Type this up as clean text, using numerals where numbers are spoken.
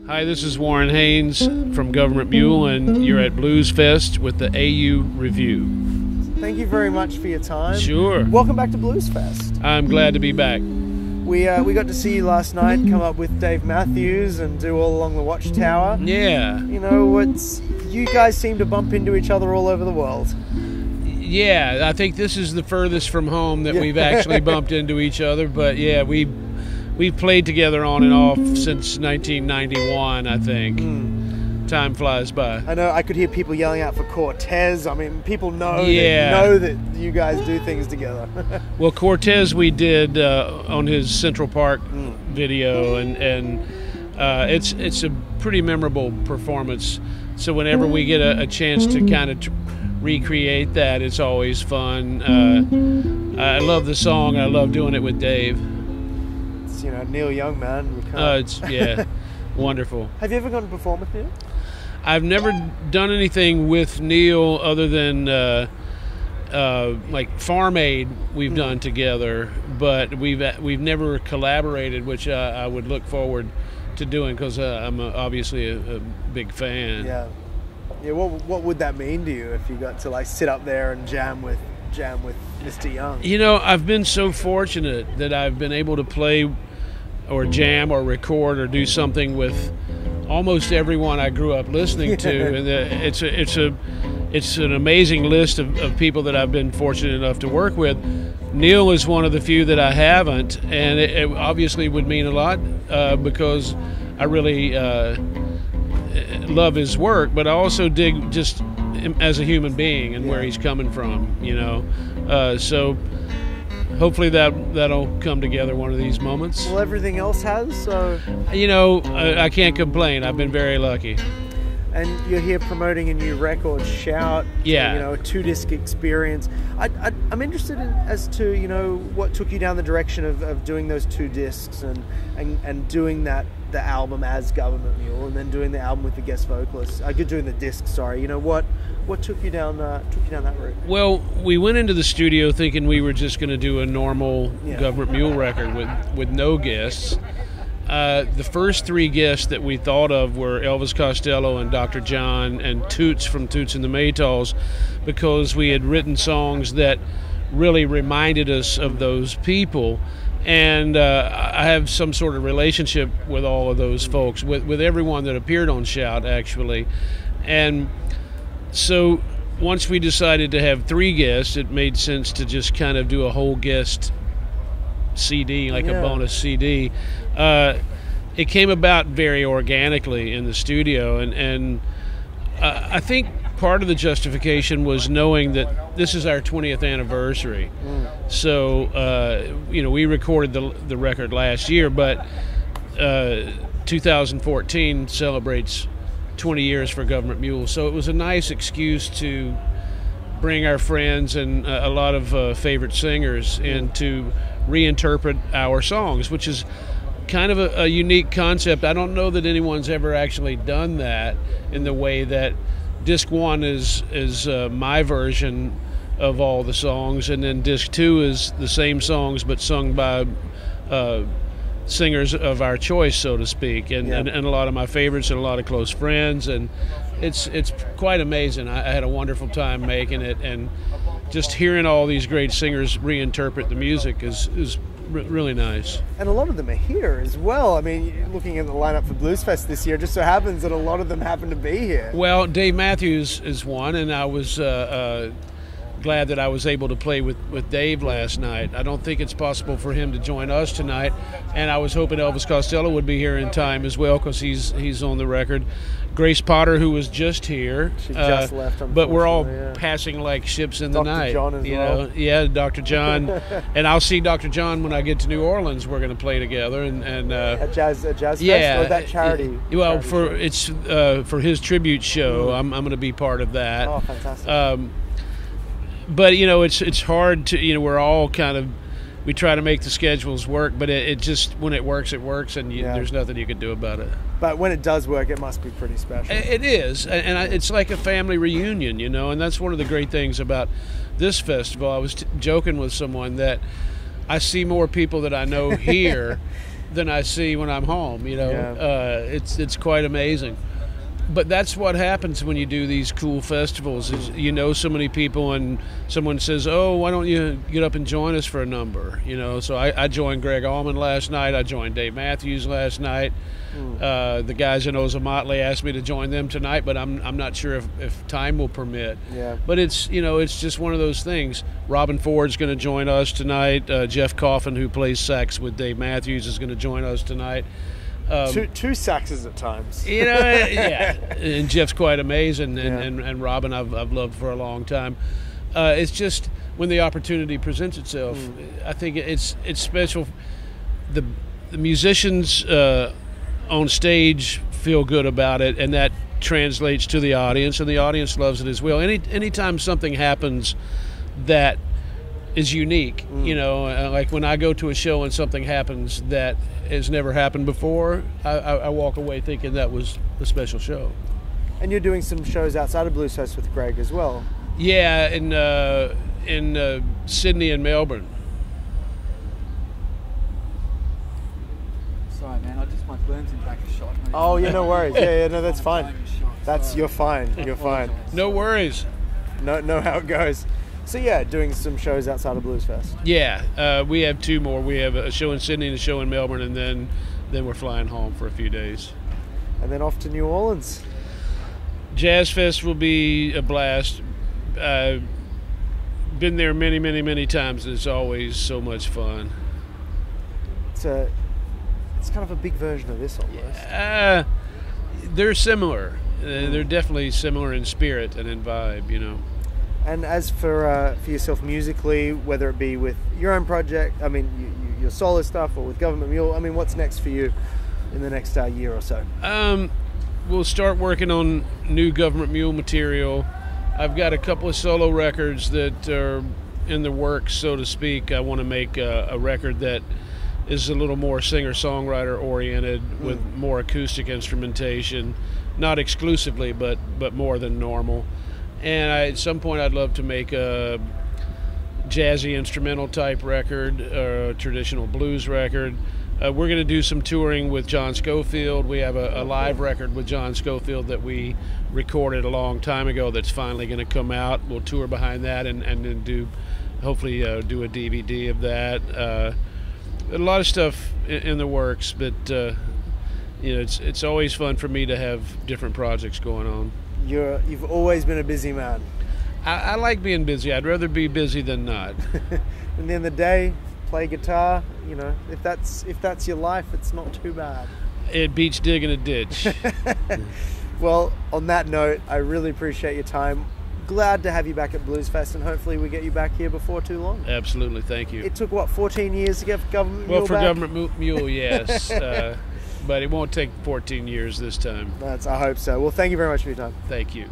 Hi, this is Warren Haynes from Gov't Mule, and you're at Bluesfest with the AU Review. Thank you very much for your time. Sure. Welcome back to Bluesfest. I'm glad to be back. We got to see you last night, come up with Dave Matthews and do All Along the Watchtower. Yeah. You know, you guys seem to bump into each other all over the world. Yeah, I think this is the furthest from home that we've actually bumped into each other, but yeah, we've played together on and off since 1991, I think. Time flies by. I know I could hear people yelling out for Cortez. I mean, people know, that you guys do things together. Well, Cortez we did on his Central Park video, and it's a pretty memorable performance. So whenever we get a chance to kind of recreate that, it's always fun. I love the song. I love doing it with Dave. It's, you know, Neil Young, man. It's wonderful. Have you ever gone to perform with Neil? I've never done anything with Neil other than like Farm Aid we've done together, but we've never collaborated, which I would look forward to doing because I'm obviously a big fan. Yeah. Yeah. What would that mean to you if you got to like sit up there and jam with Mr. Young? You know, I've been so fortunate that I've been able to play or jam or record or do something with almost everyone I grew up listening to, and it's an amazing list of people that I've been fortunate enough to work with. Neil is one of the few that I haven't, and it obviously would mean a lot because I really love his work, but I also dig just him as a human being and where he's coming from, you know. So hopefully that'll come together one of these moments. Well, everything else has, so... You know, I can't complain. I've been very lucky. And you're here promoting a new record, Shout. Yeah. You know, a 2-disc experience. I'm interested as to, you know, what took you down the direction of doing those 2 discs and doing the album as Gov't Mule, and then doing the album with the guest vocalist. Doing the disc, sorry. You know, what took you down that route? Well, we went into the studio thinking we were just going to do a normal Gov't Mule record with no guests. The first 3 guests that we thought of were Elvis Costello and Dr. John and Toots from Toots and the Maytals, because we had written songs that really reminded us of those people. And I have some sort of relationship with all of those folks, with everyone that appeared on Shout, actually. And so once we decided to have 3 guests, it made sense to just kind of do a whole guest CD, like a bonus CD. It came about very organically in the studio, and I think part of the justification was knowing that this is our 20th anniversary. So you know, we recorded the record last year, but 2014 celebrates 20 years for Gov't Mule, so it was a nice excuse to bring our friends and a lot of favorite singers in to reinterpret our songs, which is kind of a unique concept. I don't know that anyone's ever actually done that in the way that disc 1 is my version of all the songs, and then disc 2 is the same songs but sung by singers of our choice, so to speak, and a lot of my favorites and a lot of close friends, and it's quite amazing. I had a wonderful time making it, and just hearing all these great singers reinterpret the music is really nice. And a lot of them are here as well. I mean, looking at the lineup for Bluesfest this year, it just so happens that a lot of them happen to be here. Well, Dave Matthews is one, and I was glad that I was able to play with Dave last night. I don't think it's possible for him to join us tonight, and I was hoping Elvis Costello would be here in time as well, because he's on the record. Grace Potter, who was just here, she just left, but we're all passing like ships in the night. Dr. John as well. Yeah, Dr. John, and I'll see Dr. John when I get to New Orleans. We're going to play together, and a jazz fest, or is that charity? Well, charity for his tribute show, I'm going to be part of that. Oh, fantastic. But you know, it's hard to, you know, we're all kind of, we try to make the schedules work, but it just, when it works, and there's nothing you can do about it. But when it does work, it must be pretty special. It is, and it's like a family reunion, you know, and that's one of the great things about this festival. I was joking with someone that I see more people that I know here than I see when I'm home. You know, Yeah. It's quite amazing. But that's what happens when you do these cool festivals. Is you know so many people, and someone says, "Oh, why don't you get up and join us for a number?" You know, so I joined Greg Allman last night. I joined Dave Matthews last night. The guys in Ozomatli asked me to join them tonight, but I'm not sure if time will permit. Yeah. But it's it's just one of those things. Robin Ford's going to join us tonight. Jeff Coffin, who plays sax with Dave Matthews, is going to join us tonight. Two saxes at times. You know, yeah. And Jeff's quite amazing, and Robin I've loved for a long time. It's just when the opportunity presents itself, I think it's special. The musicians on stage feel good about it, and that translates to the audience, and the audience loves it as well. Anytime something happens that is unique, like when I go to a show and something happens that has never happened before, I walk away thinking that was a special show. And you're doing some shows outside of Bluesfest with Greg as well. Yeah, in Sydney and Melbourne. Sorry, man. My burns in back a shot. Oh, yeah, no worries. Yeah, no, that's fine. You're fine. You're fine. No worries. Know how it goes. So yeah, doing some shows outside of Bluesfest. Yeah, we have two more. We have a show in Sydney and a show in Melbourne, and then we're flying home for a few days. And then off to New Orleans. Jazz Fest will be a blast. Been there many, many, many times, and it's always so much fun. It's kind of a big version of this almost. They're similar. They're definitely similar in spirit and in vibe, And as for yourself musically, whether it be with your own project, I mean, your solo stuff, or with Gov't Mule, I mean, what's next for you in the next year or so? We'll start working on new Gov't Mule material. I've got a couple of solo records that are in the works, so to speak. I want to make a record that is a little more singer-songwriter oriented with more acoustic instrumentation, not exclusively, but more than normal. And at some point I'd love to make a jazzy instrumental type record, or a traditional blues record. We're going to do some touring with John Scofield. We have a live record with John Scofield that we recorded a long time ago that's finally going to come out. We'll tour behind that and then hopefully do a DVD of that. A lot of stuff in the works, but it's always fun for me to have different projects going on. You've always been a busy man. I like being busy. I'd rather be busy than not. At the end of the day, play guitar. If that's your life, it's not too bad. It beats digging a ditch. Well, on that note, I really appreciate your time. Glad to have you back at Bluesfest, and hopefully we get you back here before too long. Absolutely, thank you. It took 14 years to get Gov't Mule Well, for back? Gov't Mule, yes. But it won't take 14 years this time. I hope so. Well, thank you very much for your time. Thank you.